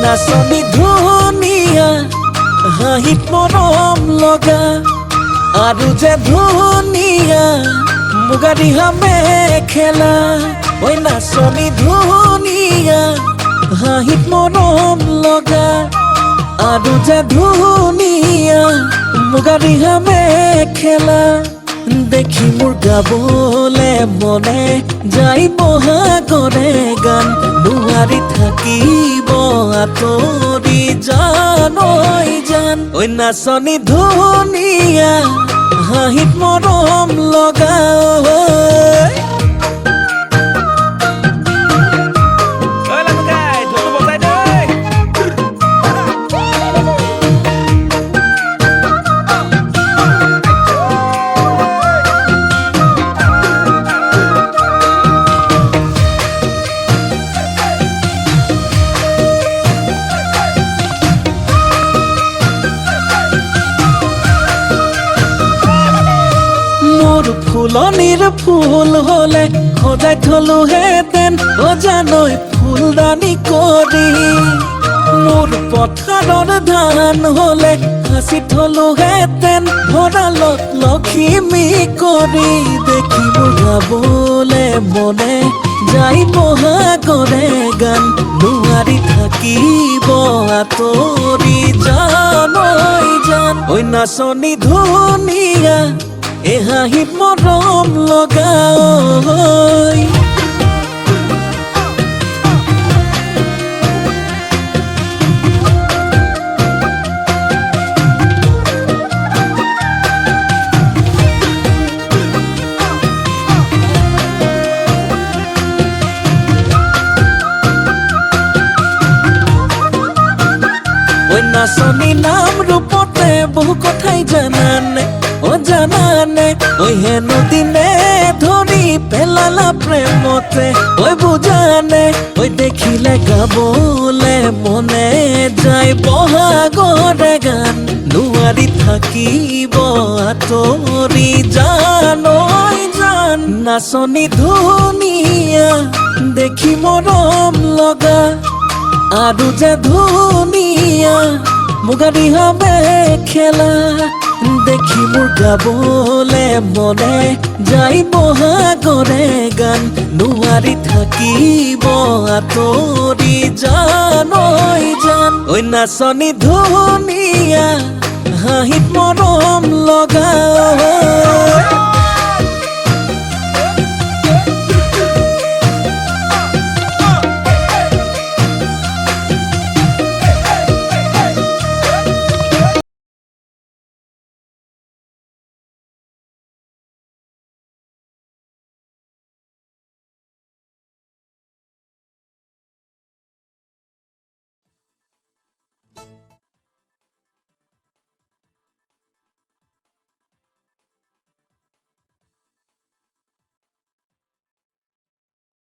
নাচনি ধুনীয়া হাঁহিত মৰম লগা আৰু যে ধুনীয়া মুগা ৰিহা মেখেলা ঐ নাচনি ধুনীয়া হাঁহিত মৰম লগা আৰু যে ধুনীয়া মুগা ৰিহা মেখেলা দেখি মোৰ গাবলে মনে যাই বহাগৰে গান নোৱাৰি থাকিব আঁতৰি জান ঐ জান ঐ নাচনি ধুনীয়া হাঁহিত মৰম লগা ফুলনিৰ ফুল হলে সজাই থলোহেঁতেন অজানৈ ফুলদানি কৰি মোৰ পথাৰৰ ধান হলে সাঁচি থলোহেঁতেন ভঁৰালত লখিমী কৰি দেখি মোৰ গাবলে মনে যাই বহাগৰে গান নোৱাৰি থাকিব আঁতৰি জান ঐ জান ঐ নাচনি ধুনীয়া এ হাঁহিত মৰম লগা ঐ নাচনি নাম ৰূপতে বহু কথাই জানানে জানানে ঐ হেনো দিনে ধৰি পেলালা প্ৰেমতে ঐ বুজানে ঐ দেখিলে গাবলে মনে যায় বহাগৰে গান নোৱাৰি থাকিব আঁতৰি জান ঐ জান নাচনি ধুনীয়া দেখি মৰম লগা আৰু যে ধুনীয়া মুগা ৰিহা মেখেলা দেখি মোৰ গাবলে মনে যাই বহাগৰে গান নোৱাৰি থাকিব আঁতৰি জান ঐ জান ঐ নাচনি ধুনীয়া হাঁহিত মৰম লগা